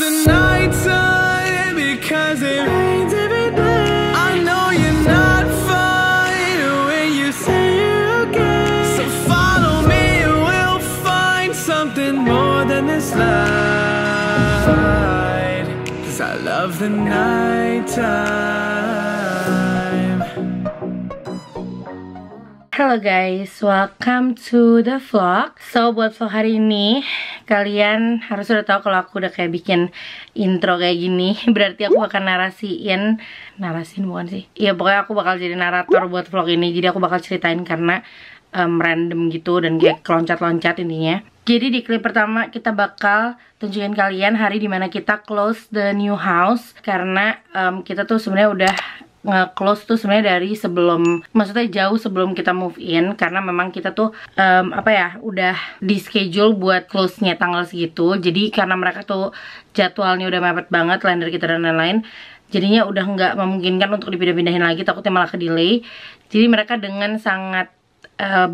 the night time because it rains every day. I know you're not fine when you say you're okay. So follow me and we'll find something more than this light. 'Cause I love the night time. Halo guys, welcome to the vlog. So buat vlog hari ini, kalian harus udah tahu kalau aku udah kayak bikin intro kayak gini. Berarti aku bakal narasiin bukan sih? Iya pokoknya aku bakal jadi narator buat vlog ini. Jadi aku bakal ceritain karena random gitu dan kayak loncat-loncat intinya. Jadi di klip pertama kita bakal tunjukin kalian hari dimana kita close the new house. Karena kita tuh sebenarnya udah nge-close tuh sebenarnya dari sebelum, maksudnya jauh sebelum kita move in, karena memang kita tuh udah di schedule buat close-nya tanggal segitu. Jadi karena mereka tuh jadwalnya udah mepet banget, lender kita dan lain-lain, jadinya udah nggak memungkinkan untuk dipindah-pindahin lagi, takutnya malah ke delay. Jadi mereka dengan sangat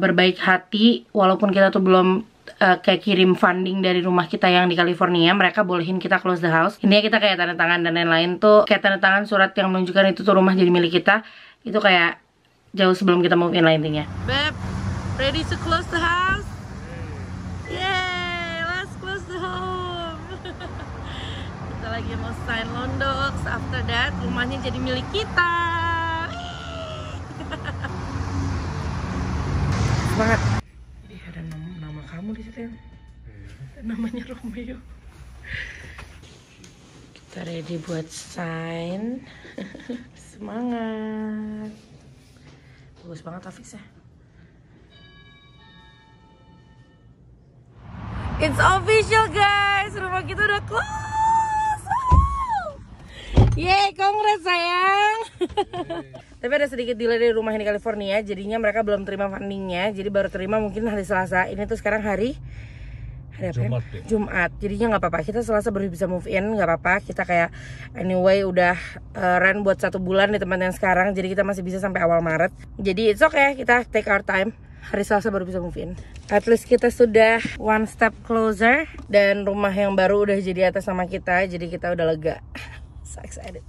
berbaik hati, walaupun kita tuh belum kayak kirim funding dari rumah kita yang di California, mereka bolehin kita close the house. Intinya kita kayak tanda tangan dan lain-lain tuh, kayak tanda tangan surat yang menunjukkan itu tuh rumah jadi milik kita. Itu kayak jauh sebelum kita move in lah intinya. Beb, ready to close the house? Yay, let's close the home. Kita lagi mau sign loan docs. After that, rumahnya jadi milik kita. Semangat. Kamu di situ ya? Namanya Romeo. Kita ready buat sign. Semangat. Bagus banget Hafiz ya. It's official guys, rumah kita udah close. Yeay, congrats sayang. Tapi ada sedikit delay dari rumah yang di California, jadinya mereka belum terima fundingnya. Jadi baru terima mungkin hari Selasa. Ini tuh sekarang hari apa ya? Jumat. Jadinya nggak apa-apa. Kita Selasa baru bisa move in, nggak apa-apa. Kita kayak anyway udah rent buat 1 bulan di tempat yang sekarang. Jadi kita masih bisa sampai awal Maret. Jadi it's okay, kita take our time. Hari Selasa baru bisa move in. At least kita sudah one step closer, dan rumah yang baru udah jadi atas sama kita. Jadi kita udah lega. So excited.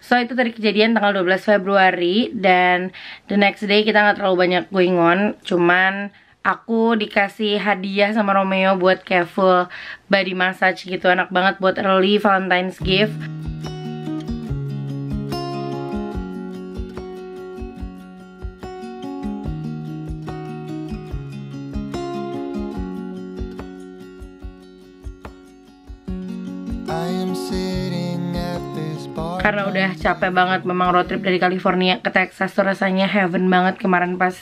So itu tadi kejadian tanggal 12 Februari, dan the next day kita nggak terlalu banyak going on. Cuman aku dikasih hadiah sama Romeo buat kayak full body massage gitu. Enak banget buat early Valentine's gift. Karena udah capek banget memang road trip dari California ke Texas tuh rasanya heaven banget kemarin pas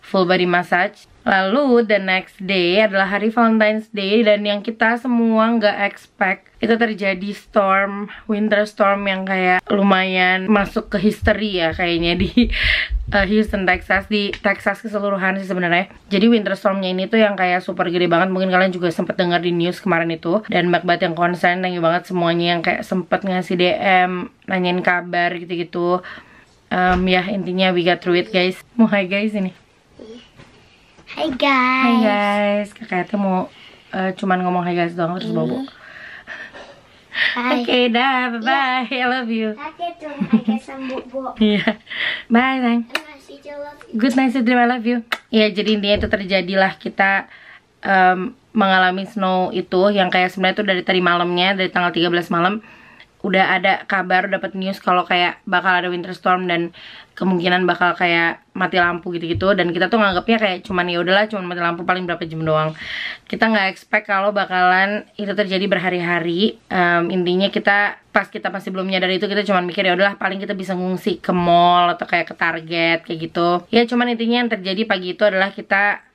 full body massage. Lalu the next day adalah hari Valentine's Day, dan yang kita semua nggak expect itu terjadi storm, winter storm yang kayak lumayan masuk ke history ya kayaknya di Houston, Texas, di Texas keseluruhan sih sebenarnya. Jadi winter stormnya ini tuh yang kayak super gede banget. Mungkin kalian juga sempet dengar di news kemarin itu. Dan banyak banget yang concern, thank you banget semuanya yang kayak sempet ngasih DM, nanyain kabar gitu-gitu. Ya intinya we got through it guys. Mau hi guys ini. Hai guys. Hai guys. Kakaknya mau cuman ngomong hi guys doang terus bobo. Oke, dah, bye-bye. I love you. Iya. Bye, sayang. Good night, sweet dream, I love you. Iya, jadi intinya itu terjadilah kita mengalami snow itu, yang kayak sebenarnya itu dari tadi malamnya, dari tanggal 13 malam udah ada kabar, dapat news kalau kayak bakal ada winter storm dan kemungkinan bakal kayak mati lampu gitu-gitu. Dan kita tuh nganggapnya kayak cuman ya udahlah, cuman mati lampu paling berapa jam doang. Kita nggak expect kalau bakalan itu terjadi berhari-hari. Intinya kita pas kita masih belum nyadar itu, kita cuman mikir ya udahlah paling kita bisa ngungsi ke mall atau kayak ke Target kayak gitu. Ya cuman intinya yang terjadi pagi itu adalah kita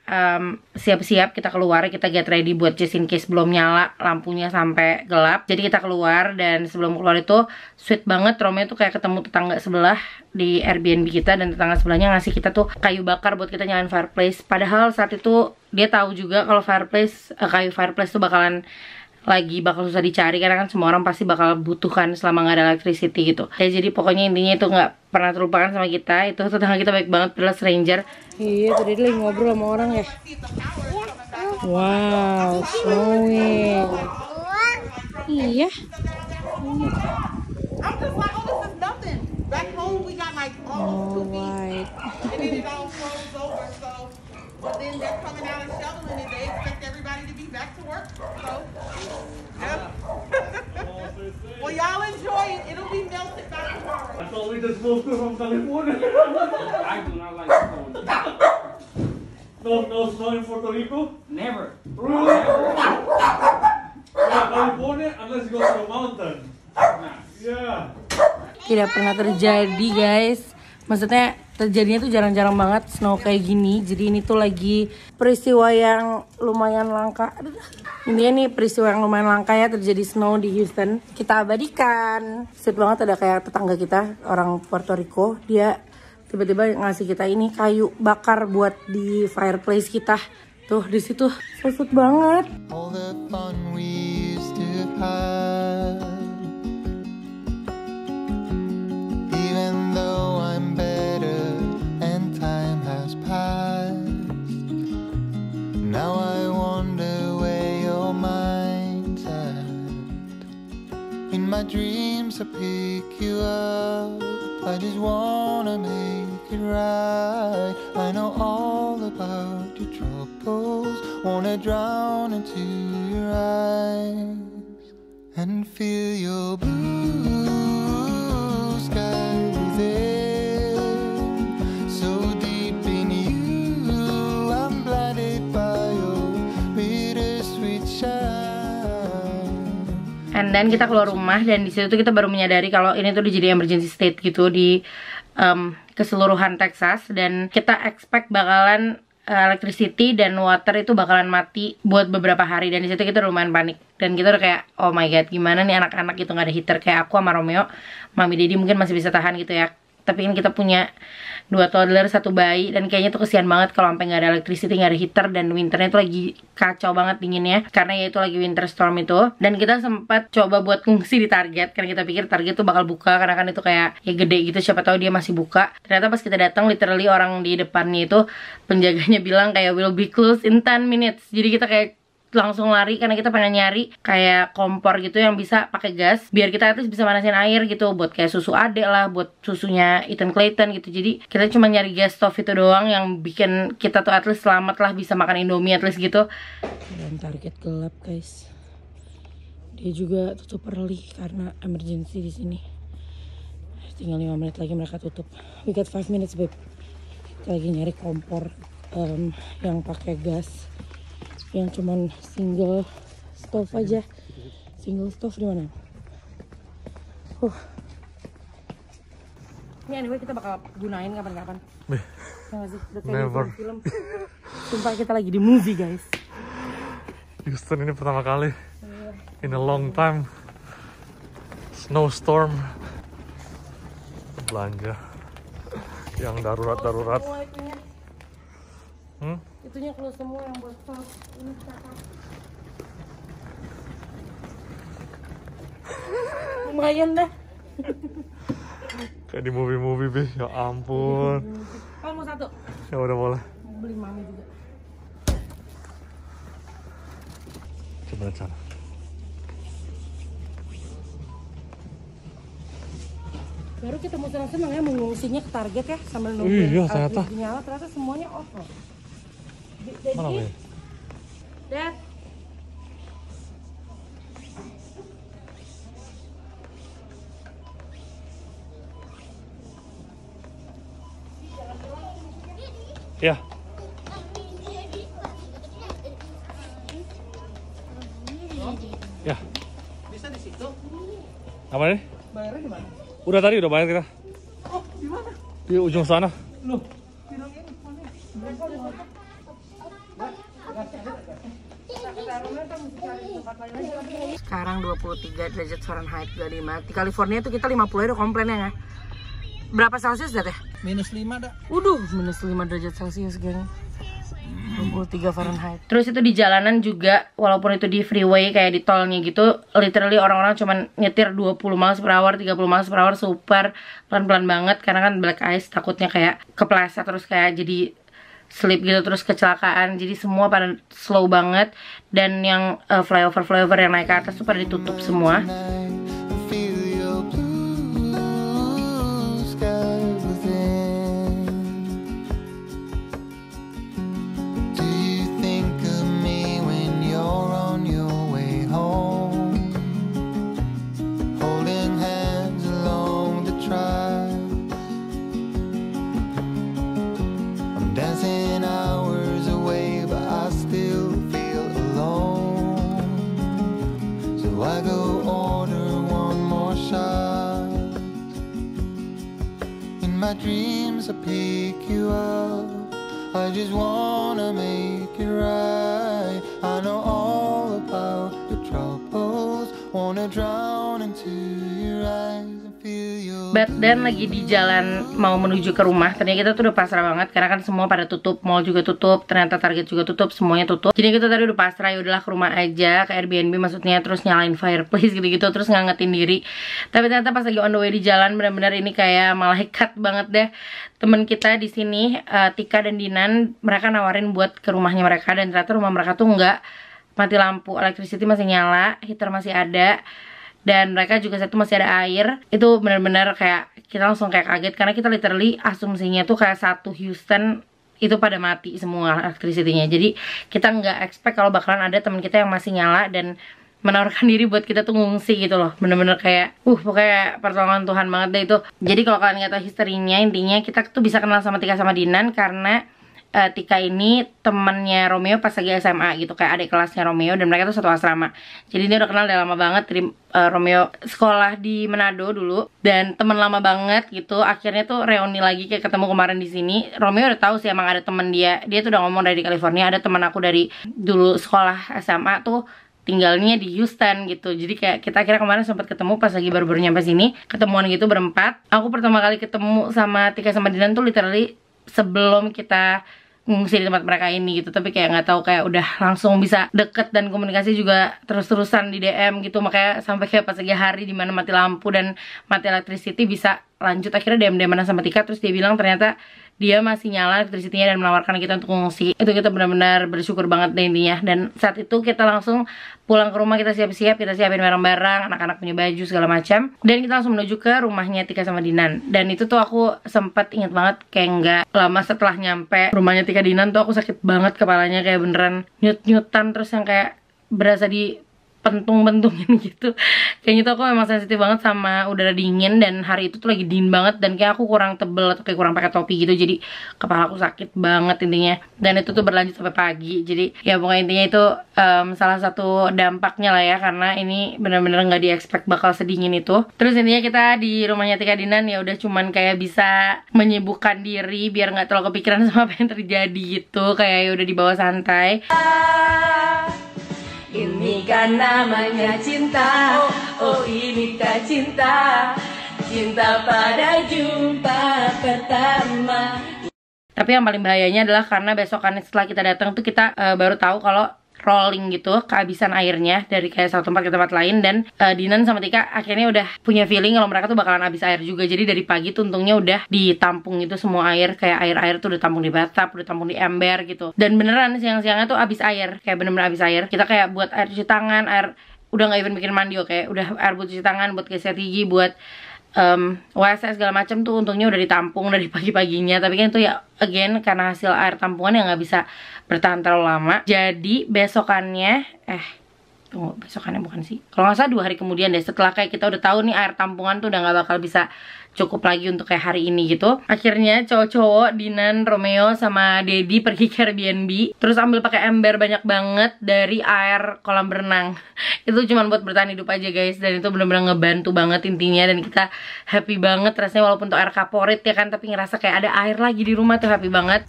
siap-siap, kita keluar, kita get ready buat just in case belum nyala lampunya sampai gelap. Jadi kita keluar, dan sebelum keluar itu sweet banget, Romeo tuh kayak ketemu tetangga sebelah di Airbnb kita, dan tetangga sebelahnya ngasih kita tuh kayu bakar buat kita nyalain fireplace. Padahal saat itu dia tahu juga kalau kayu fireplace tuh bakal susah dicari, karena kan semua orang pasti bakal butuhkan selama nggak ada electricity gitu. Ya, jadi pokoknya intinya itu nggak pernah terlupakan sama kita. Itu tetangga kita baik banget, padahal stranger. Iya, tadi dia lagi ngobrol sama orang ya. Wow, snowing. Iya. like almost 2 feet. And then it all froze over. So, but then they're coming out and shoveling it. They expect everybody to be back to work. So, yeah. Well, y'all enjoy it. It'll be melted by tomorrow. I thought we just moved from California. I do not like snow. No snow in Puerto Rico? Never. Really? Yeah, California unless you go to the mountain. Yeah. Tidak pernah terjadi guys. Maksudnya terjadinya tuh jarang-jarang banget snow kayak gini. Jadi ini tuh lagi peristiwa yang lumayan langka. Ini peristiwa yang lumayan langka ya, terjadi snow di Houston. Kita abadikan. Sweet banget, ada kayak tetangga kita orang Puerto Rico. Dia tiba-tiba ngasih kita ini kayu bakar buat di fireplace kita. Tuh di situ so sweet banget. All the fun we used to have. Even though I'm better and time has passed, now I wonder where your mind's at. In my dreams I pick you up, I just wanna make it right. I know all about your troubles, wanna drown into your eyes and feel your blue skies there, so deep in you, I'm blinded by your bittersweet shine. And then kita keluar rumah dan di situ tuh kita baru menyadari kalau ini tuh jadi emergency state gitu di keseluruhan Texas, dan kita expect bakalan electricity dan water itu bakalan mati buat beberapa hari. Dan di situ kita lumayan panik dan kita udah kayak oh my god, gimana nih anak-anak gitu nggak ada heater. Kayak aku sama Romeo, Mami Dedi mungkin masih bisa tahan gitu ya, tapi ini kita punya 2 toddler, 1 bayi, dan kayaknya tuh kesian banget kalau sampai nggak ada electricity, nggak ada heater, dan winternya tuh lagi kacau banget dinginnya karena ya itu lagi winter storm itu. Dan kita sempat coba buat ngungsi di Target karena kita pikir Target tuh bakal buka karena kan itu kayak ya gede gitu, siapa tahu dia masih buka. Ternyata pas kita datang literally orang di depannya itu penjaganya bilang kayak will be closed in 10 minutes. Jadi kita kayak langsung lari karena kita pengen nyari kayak kompor gitu yang bisa pakai gas biar kita at least bisa manasin air gitu buat kayak susu adek lah, buat susunya Ethan Clayton gitu. Jadi kita cuma nyari gas stove itu doang yang bikin kita tuh at least selamat lah, bisa makan Indomie at least gitu. Dan Target gelap guys, dia juga tutup early karena emergency di sini. Tinggal 5 menit lagi mereka tutup. We got 5 minutes babe. Kita lagi nyari kompor yang pakai gas, yang cuman single stove aja. Single stove di mana? Ini anyway kita bakal gunain kapan-kapan. Never. Film. Sumpah kita lagi di movie guys. Houston ini pertama kali in a long time snowstorm. Belanja yang darurat-darurat. Itunya keluar semua yang buat saus. Ini lumayan dah. Kayak di movie-movie Bih, ya ampun. Oh mau 1? Ya udah boleh. Beli Mami juga. Coba cara. Baru kita mau senang-senang ya mengungsinya ke Target ya sambil nungguin iya, ternyata. nyala, ternyata semuanya off loh. Mana Bih? Dad. Ya. Ya. Bisa di situ. Apa nih? Bayarnya di mana? Udah tadi udah bayar kita. Oh, di mana? Di ujung sana. Loh, bilang ini mana? Sekarang 23 derajat Fahrenheit, 25. Di California itu kita 50 udah komplain ya nggak? Berapa Celsius dah teh? -5 dah. Waduh, -5 derajat Celsius geng. 23 Fahrenheit. Terus itu di jalanan juga, walaupun itu di freeway kayak di tolnya gitu, literally orang-orang cuman nyetir 20 miles per hour, 30 miles per hour, super pelan-pelan banget karena kan black ice, takutnya kayak kepleset terus kayak jadi slip gitu terus kecelakaan. Jadi semua pada slow banget, dan yang flyover yang naik ke atas tuh pada ditutup semua. Feel your blue skies dreams, I pick you up. I just wanna make it right. I know all about your troubles. Wanna drown into your eyes and feel your. Dan lagi di jalan mau menuju ke rumah. Ternyata kita tuh udah pasrah banget karena kan semua pada tutup, mall juga tutup, ternyata Target juga tutup, semuanya tutup. Jadi kita tadi udah pasrah, ya udahlah ke rumah aja, ke Airbnb maksudnya, terus nyalain fireplace gitu-gitu, terus ngangetin diri. Tapi ternyata pas lagi on the way di jalan benar-benar ini kayak malaikat banget deh. Temen kita di sini, Tika dan Dinan, mereka nawarin buat ke rumahnya mereka, dan ternyata rumah mereka tuh nggak mati lampu, electricity masih nyala, heater masih ada. Dan mereka juga satu masih ada air. Itu benar-benar kayak kita langsung kayak kaget karena kita literally asumsinya tuh kayak satu Houston itu pada mati semua electricity-nya. Jadi kita nggak expect kalau bakalan ada teman kita yang masih nyala dan menawarkan diri buat kita tuh ngungsi gitu loh. Bener-bener kayak pokoknya pertolongan Tuhan banget deh itu. Jadi kalau kalian nggak tahu historinya, intinya kita tuh bisa kenal sama Tika sama Dinan karena Tika ini temennya Romeo pas lagi SMA gitu, kayak adik kelasnya Romeo, dan mereka tuh satu asrama. Jadi dia udah kenal udah lama banget dari Romeo sekolah di Manado dulu, dan temen lama banget gitu. Akhirnya tuh reuni lagi kayak ketemu kemarin di sini. Romeo udah tahu sih emang ada temen dia tuh udah ngomong dari California, ada temen aku dari dulu sekolah SMA tuh tinggalnya di Houston gitu. Jadi kayak kita akhirnya kemarin sempat ketemu pas lagi baru-baru nyampe sini, ketemuan gitu berempat. Aku pertama kali ketemu sama Tika sama Dinan tuh literally sebelum kita ngungsi di tempat mereka ini gitu, tapi kayak nggak tahu kayak udah langsung bisa deket dan komunikasi juga terus-terusan di DM gitu. Makanya sampai kayak pas lagi hari dimana mati lampu dan mati electricity bisa lanjut akhirnya DM-DM sama Tika, terus dia bilang ternyata dia masih nyala electricity-nya dan menawarkan kita untuk ngungsi. Itu kita benar-benar bersyukur banget deh intinya. Dan saat itu kita langsung pulang ke rumah, kita siap-siap, kita siapin barang-barang, anak-anak punya baju segala macam, dan kita langsung menuju ke rumahnya Tika sama Dinan. Dan itu tuh aku sempat inget banget kayak nggak lama setelah nyampe rumahnya Tika Dinan tuh aku sakit banget kepalanya, kayak beneran nyut-nyutan, terus yang kayak berasa di pentung-pentungin gitu. Kayaknya tuh aku memang sensitif banget sama udara dingin, dan hari itu tuh lagi dingin banget dan kayak aku kurang tebel atau kayak kurang pakai topi gitu, jadi kepala aku sakit banget intinya. Dan itu tuh berlanjut sampai pagi. Jadi ya pokoknya intinya itu salah satu dampaknya lah ya, karena ini bener-bener nggak di-expect bakal sedingin itu. Terus intinya kita di rumahnya Tika Dinan ya udah cuman kayak bisa menyibukkan diri biar nggak terlalu kepikiran sama apa yang terjadi gitu, kayak ya udah dibawa santai. Ini kan namanya cinta, oh ini kan cinta, cinta pada jumpa pertama. Tapi yang paling bahayanya adalah karena besokannya setelah kita datang tuh kita baru tahu kalau rolling gitu, kehabisan airnya dari kayak satu tempat ke tempat lain. Dan Dinan sama Tika akhirnya udah punya feeling kalau mereka tuh bakalan habis air juga. Jadi dari pagi tuh untungnya udah ditampung gitu semua air, kayak air-air tuh udah tampung di bathtub, udah tampung di ember gitu. Dan beneran siang-siangnya tuh habis air, kayak bener-bener habis air. Kita kayak buat air cuci tangan, air udah nggak even bikin mandi, kayak udah air buat cuci tangan, buat sikat gigi, buat WC segala macam tuh untungnya udah ditampung dari pagi-paginya. Tapi kan itu ya again karena hasil air tampungan yang nggak bisa bertahan terlalu lama. Jadi besokannya tunggu, besokannya bukan sih, kalau nggak salah 2 hari kemudian deh, setelah kayak kita udah tahu nih air tampungan tuh udah nggak bakal bisa cukup lagi untuk kayak hari ini gitu. Akhirnya cowok-cowok Dinan, Romeo sama Dedi pergi ke Airbnb, terus ambil pakai ember banyak banget dari air kolam berenang. Itu cuma buat bertahan hidup aja guys, dan itu bener-bener ngebantu banget intinya. Dan kita happy banget rasanya, walaupun tuh air kaporit ya kan, tapi ngerasa kayak ada air lagi di rumah tuh happy banget.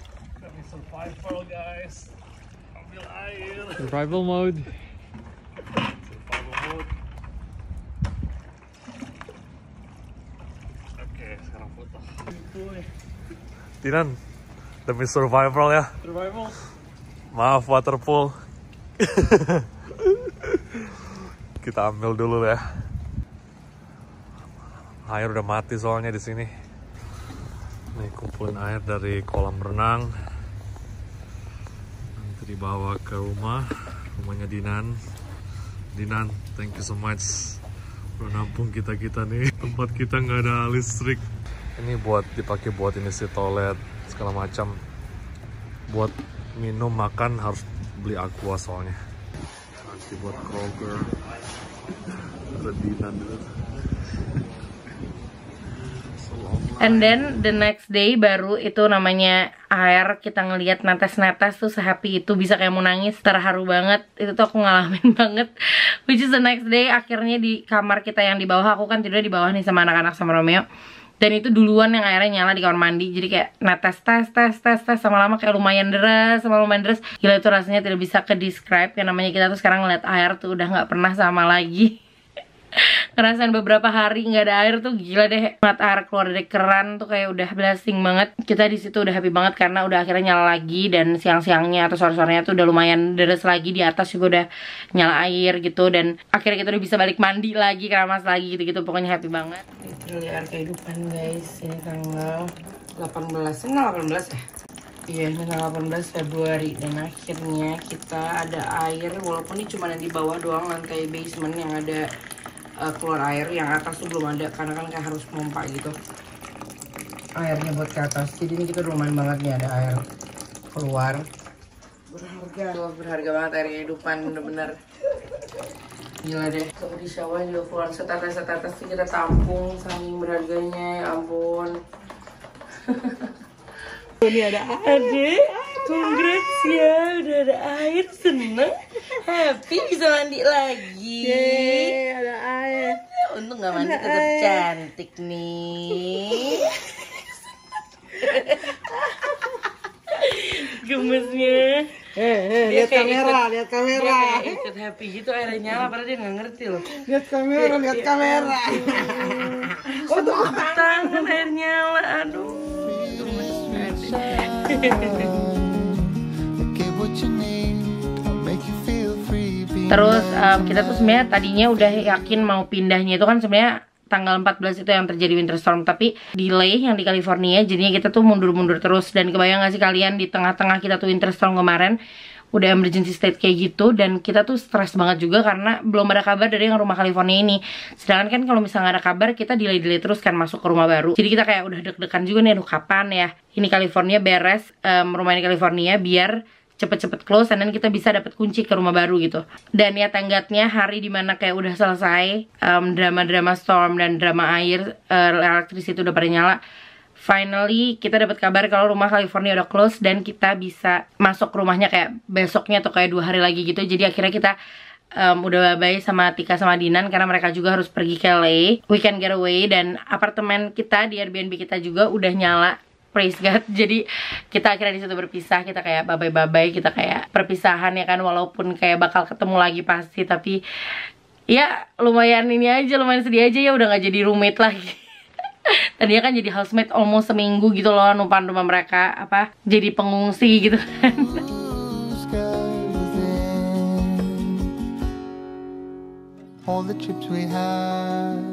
Survival guys, ambil air. Survival mode. Dinan, demi survival ya. Survival. Maaf waterpool. Kita ambil dulu ya. Air udah mati soalnya di sini. Nih kumpulin air dari kolam renang. Nanti dibawa ke rumahnya Dinan. Dinan, thank you so much. Udah nampung kita nih. Tempat kita nggak ada listrik. Ini buat dipakai buat ini sih, toilet segala macam. Buat minum makan harus beli aqua soalnya. Nanti buat Kroger. Ada Dinan dulu. And then the next day baru itu namanya air, kita ngelihat netes-netes tuh sehappy itu, bisa kayak mau nangis, terharu banget. Itu tuh aku ngalamin banget. Which is the next day akhirnya di kamar kita yang di bawah, aku kan tidur di bawah nih sama anak-anak sama Romeo. Dan itu duluan yang airnya nyala di kamar mandi. Jadi kayak netes tes lama-lama kayak lumayan deras. Gila, itu rasanya tidak bisa ke describe. Yang namanya kita tuh sekarang ngeliat air tuh udah gak pernah sama lagi. Ngerasain beberapa hari nggak ada air tuh gila deh. Ngeliat air keluar dari keran tuh kayak udah blessing banget. Kita di situ udah happy banget karena udah akhirnya nyala lagi. Dan siang-siangnya atau sore-sorenya tuh udah lumayan deres lagi. Di atas juga udah nyala air gitu. Dan akhirnya kita udah bisa balik mandi lagi, keramas lagi gitu-gitu. Pokoknya happy banget. Literally air kehidupan guys. Ini tanggal 18. Ini tanggal 18 ya? Iya, ini tanggal 18 Februari. Dan akhirnya kita ada air. Walaupun ini cuma yang di bawah doang, lantai basement yang ada keluar air, yang atas tuh belum ada karena kan kayak harus pompa gitu airnya buat ke atas. Jadi ini kita lumayan banget nih ada air keluar. Berharga banget air kehidupan, bener-bener gila deh. Kalau di shower juga keluar setetes sih kita tampung, saking berharganya, ya ampun. Ini ada air. Congrats ya, udah ada air, seneng, happy bisa mandi lagi. Yeay, ada air. Untung gak mandi tetap cantik nih. Gemesnya. Lihat kamera. Dia ikut happy gitu, airnya nyala padahal dia gak ngerti loh. Lihat kamera. Kok tuh tangan air nyala, aduh. Terus kita tuh sebenarnya tadinya udah yakin mau pindahnya itu kan sebenarnya tanggal 14 itu yang terjadi winter storm, tapi delay yang di California, jadinya kita tuh mundur-mundur terus. Dan kebayang gak sih kalian di tengah-tengah kita tuh winter storm kemarin udah emergency state kayak gitu, dan kita tuh stres banget juga karena belum ada kabar dari yang rumah California ini. Sedangkan kan kalau misalnya gak ada kabar, kita delay terus kan masuk ke rumah baru. Jadi kita kayak udah deg-degan juga nih, aduh kapan ya ini California beres, rumah ini California biar cepet-cepet close, dan kita bisa dapat kunci ke rumah baru gitu. Dan ya tenggatnya hari dimana kayak udah selesai drama-drama storm dan drama air, elektrisiti udah pada nyala. Finally kita dapat kabar kalau rumah California udah close dan kita bisa masuk rumahnya kayak besoknya atau kayak 2 hari lagi gitu. Jadi akhirnya kita udah bye-bye sama Tika sama Dinan karena mereka juga harus pergi ke LA weekend getaway, dan apartemen kita di Airbnb kita juga udah nyala. Praise God. Jadi kita akhirnya di situ berpisah. Kita kayak bye-bye, kita kayak perpisahan ya kan, walaupun kayak bakal ketemu lagi pasti, tapi ya lumayan ini aja, lumayan sedih aja ya udah gak jadi roommate lagi. Tadinya kan jadi housemate almost seminggu gitu loh, numpang rumah mereka, jadi pengungsi gitu kan. All the trips we had.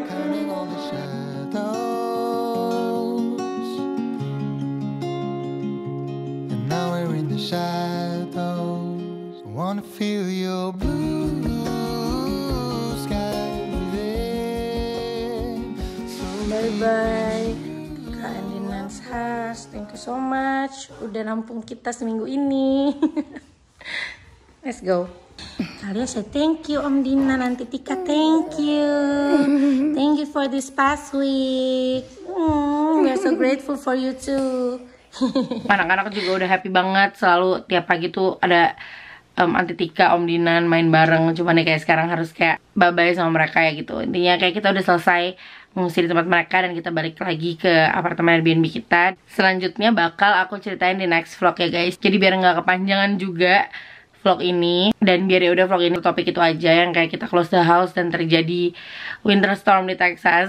Counting all the shadows, and now we're in the shadows. I wanna feel your blue sky within. Bye-bye Kak Dinan's house. Thank you so much udah nampung kita seminggu ini. Let's go. Alia say thank you Om Dinan, nanti Tika thank you. Thank you for this past week. We're so grateful for you too. Anak-anak juga udah happy banget, selalu tiap pagi tuh ada Aunty Tika, Om Dinan main bareng. Cuman ya kayak sekarang harus kayak bye-bye sama mereka ya gitu. Intinya kayak kita udah selesai ngungsi di tempat mereka dan kita balik lagi ke apartemen Airbnb kita. Selanjutnya bakal aku ceritain di next vlog ya guys. Jadi biar nggak kepanjangan juga vlog ini, dan biar ya udah vlog ini topik itu aja yang kayak kita close the house dan terjadi winter storm di Texas.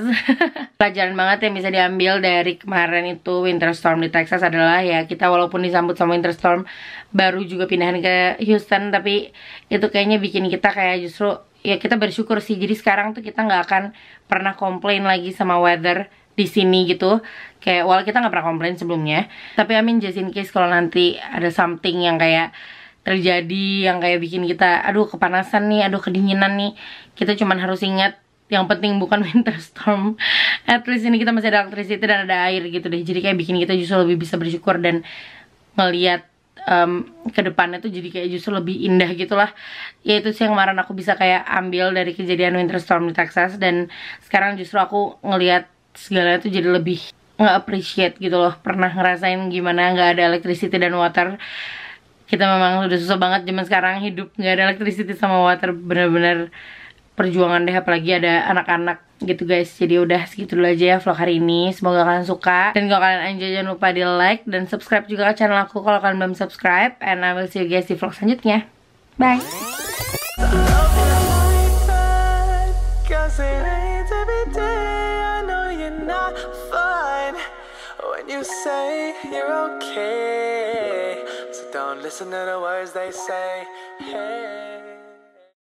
Pelajaran banget yang bisa diambil dari kemarin itu winter storm di Texas adalah ya kita walaupun disambut sama winter storm baru juga pindahan ke Houston, tapi itu kayaknya bikin kita kayak justru ya kita bersyukur sih. Jadi sekarang tuh kita nggak akan pernah komplain lagi sama weather di sini gitu. Kayak walau kita nggak pernah komplain sebelumnya, tapi I mean just in case kalau nanti ada something yang kayak terjadi yang kayak bikin kita aduh kepanasan nih, aduh kedinginan nih, kita cuman harus ingat yang penting bukan winter storm. At least ini kita masih ada elektrisiti dan ada air gitu deh. Jadi kayak bikin kita justru lebih bisa bersyukur dan ngelihat ke depannya tuh jadi kayak justru lebih indah gitulah. Ya itu sih yang kemarin aku bisa kayak ambil dari kejadian winter storm di Texas, dan sekarang justru aku ngelihat segalanya tuh jadi lebih nggak appreciate gitu loh, pernah ngerasain gimana nggak ada electricity dan water. Kita memang udah susah banget zaman sekarang hidup nggak ada electricity sama water, bener-bener perjuangan deh, apalagi ada anak-anak gitu guys. Jadi udah segitu dulu aja ya vlog hari ini, semoga kalian suka, dan kalau kalian enjoy jangan lupa di like dan subscribe juga ke channel aku kalau kalian belum subscribe, and I will see you guys di vlog selanjutnya. Bye. Cause it ain't every day. I know you're not fine when you say you're okay. So don't listen to the words they say. Hey.